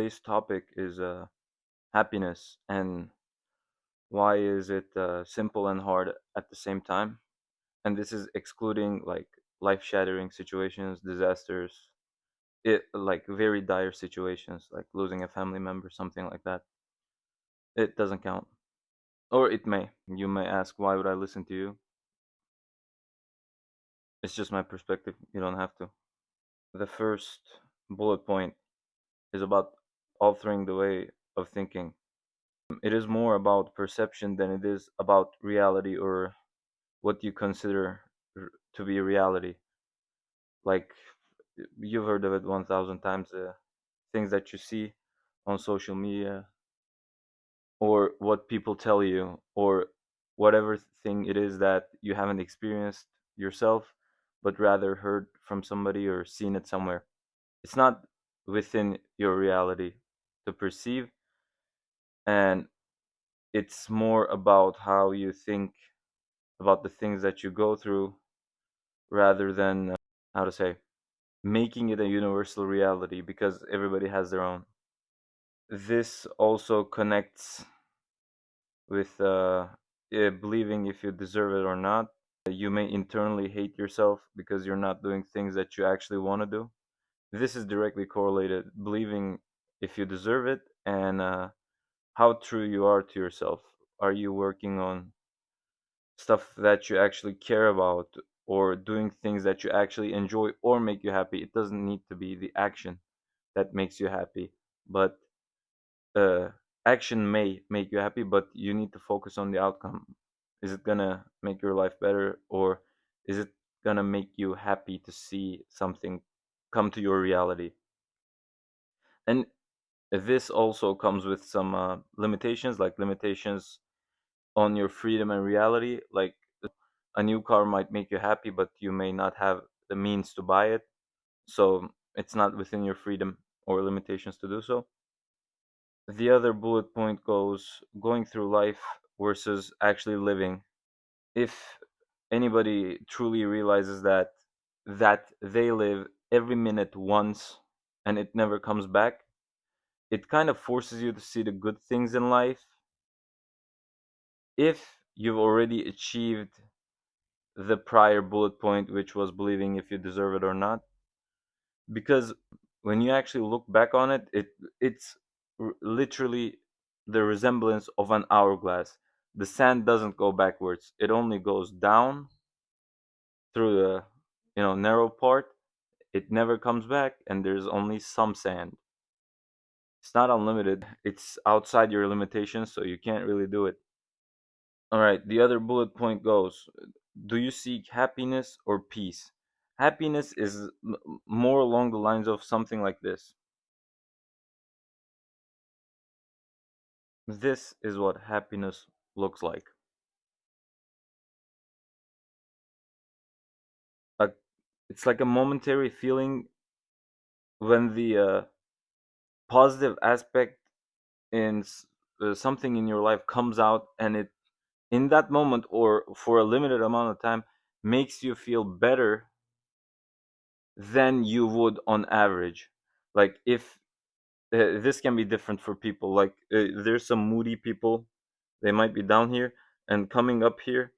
Today's topic is happiness and why is it simple and hard at the same time. And this is excluding like life-shattering situations, disasters, like very dire situations, like losing a family member, something like that. It doesn't count, or it may. You may ask, why would I listen to you? It's just my perspective. You don't have to. The first bullet point is about altering the way of thinking. It is more about perception than it is about reality or what you consider to be reality. Like you've heard of it 1,000 times. Things that you see on social media or what people tell you or whatever thing it is that you haven't experienced yourself but rather heard from somebody or seen it somewhere. It's not within your reality to perceive, and it's more about how you think about the things that you go through rather than how to say making it a universal reality because everybody has their own. This also connects with believing if you deserve it or not. You may internally hate yourself because you're not doing things that you actually want to do. This is directly correlated, believing if you deserve it and how true you are to yourself. Are you working on stuff that you actually care about or doing things that you actually enjoy or make you happy? It doesn't need to be the action that makes you happy, but uh, action may make you happy, but you need to focus on the outcome. Is it gonna make your life better, or is it gonna make you happy to see something come to your reality? And this also comes with some limitations, like limitations on your freedom and reality. Like a new car might make you happy, but you may not have the means to buy it, so it's not within your freedom or limitations to do so. The other bullet point goes going through life versus actually living. If anybody truly realizes that they live every minute once and it never comes back, it kind of forces you to see the good things in life if you've already achieved the prior bullet point, which was believing if you deserve it or not. Because when you actually look back on it, it's literally the resemblance of an hourglass. The sand doesn't go backwards; it only goes down through the narrow part. It never comes back, and there's only some sand. It's not unlimited. It's outside your limitations, so you can't really do it. All right. The other bullet point goes: do you seek happiness or peace? Happiness is more along the lines of something like this. This is what happiness looks like. A, it's like a momentary feeling when the positive aspect in something in your life comes out, and it in that moment or for a limited amount of time makes you feel better than you would on average. Like if this can be different for people. Like there's some moody people, they might be down here, and coming up here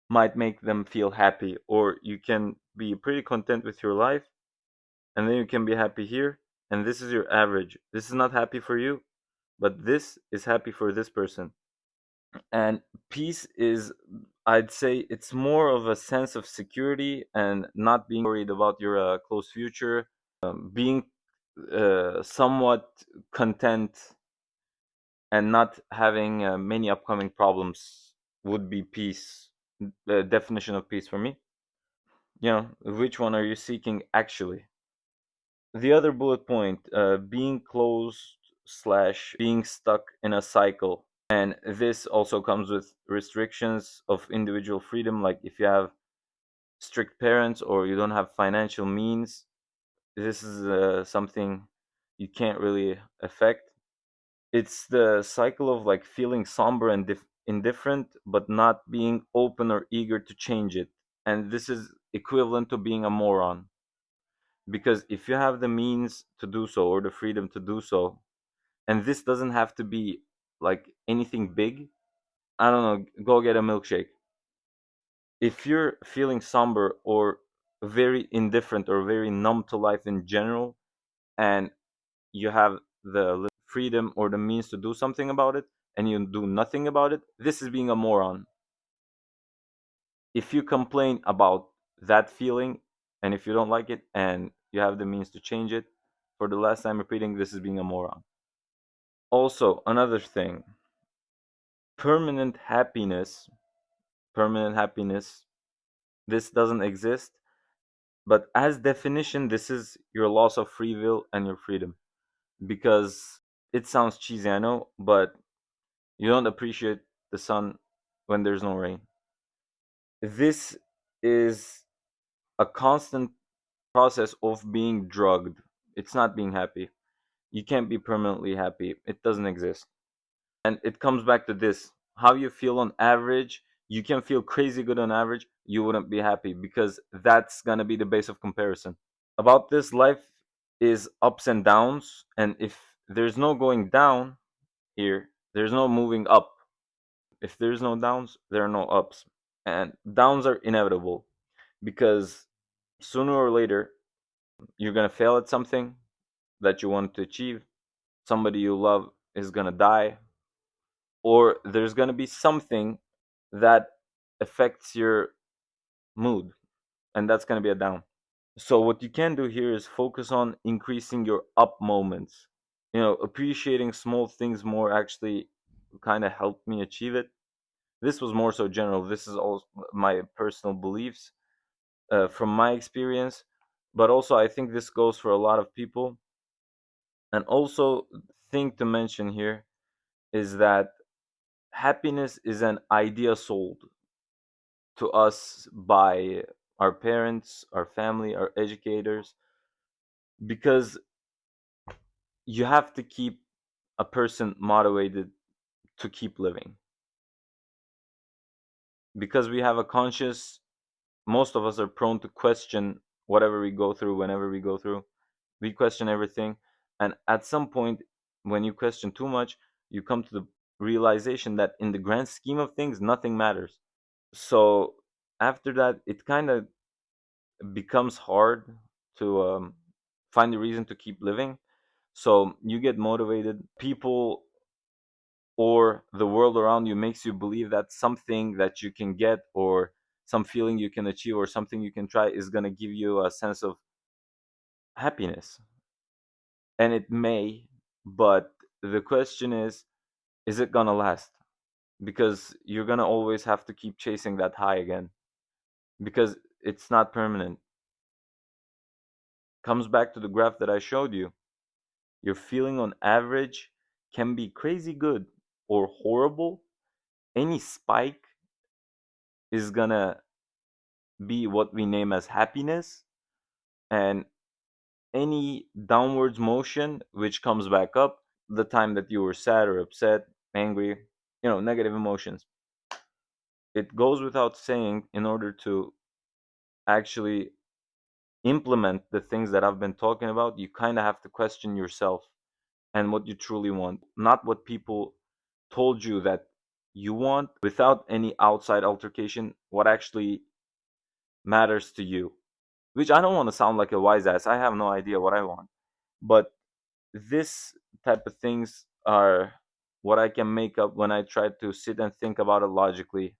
might make them feel happy, or you can be pretty content with your life and then you can be happy here, and this is your average. This is not happy for you, but this is happy for this person. And peace is, I'd say, it's more of a sense of security and not being worried about your close future, being somewhat content and not having many upcoming problems would be peace. The definition of peace for me. Which one are you seeking actually? The other bullet point, being closed slash being stuck in a cycle. And this also comes with restrictions of individual freedom. Like if you have strict parents or you don't have financial means, this is something you can't really affect. It's the cycle of like feeling somber and indifferent, but not being open or eager to change it. And this is equivalent to being a moron. Because if you have the means to do so or the freedom to do so, and this doesn't have to be like anything big, I don't know, go get a milkshake. If you're feeling somber or very indifferent or very numb to life in general, and you have the freedom or the means to do something about it, and you do nothing about it, this is being a moron. If you complain about that feeling, and if you don't like it and you have the means to change it, for the last time repeating, this is being a moron. Also, another thing, permanent happiness, permanent happiness, this doesn't exist. But as definition, this is your loss of free will and your freedom. Because it sounds cheesy, I know, but you don't appreciate the sun when there's no rain. This is a constant process of being drugged. It's not being happy. You can't be permanently happy. It doesn't exist. And it comes back to this, how you feel on average. You can feel crazy good on average. You wouldn't be happy because that's going to be the base of comparison. About this, life is ups and downs. And if there's no going down here, there's no moving up. If there's no downs, there are no ups. And downs are inevitable because sooner or later, you're going to fail at something that you want to achieve. Somebody you love is going to die, or there's going to be something that affects your mood, and that's going to be a down. So, what you can do here is focus on increasing your up moments. Appreciating small things more actually kind of helped me achieve it. This was more so general. This is all my personal beliefs from my experience, but also I think this goes for a lot of people. And also, thing to mention here is that happiness is an idea sold to us by our parents, our family, our educators, because you have to keep a person motivated to keep living. Because we have a conscious, most of us are prone to question whatever we go through, whenever we go through. We question everything. And at some point, when you question too much, you come to the realization that in the grand scheme of things, nothing matters. So after that, it kind of becomes hard to find a reason to keep living. So you get motivated. People or the world around you makes you believe that something that you can get or some feeling you can achieve or something you can try is going to give you a sense of happiness. And it may, but the question is it going to last? Because you're going to always have to keep chasing that high again because it's not permanent. Comes back to the graph that I showed you. Your feeling on average can be crazy good or horrible. Any spike is gonna be what we name as happiness, and any downwards motion which comes back up, the time that you were sad or upset, angry, negative emotions. It goes without saying, in order to actually implement the things that I've been talking about, you kind of have to question yourself and what you truly want, not what people told you that you want, without any outside altercation, what actually matters to you. Which I don't want to sound like a wise ass. I have no idea what I want. But this type of things are what I can make up when I try to sit and think about it logically.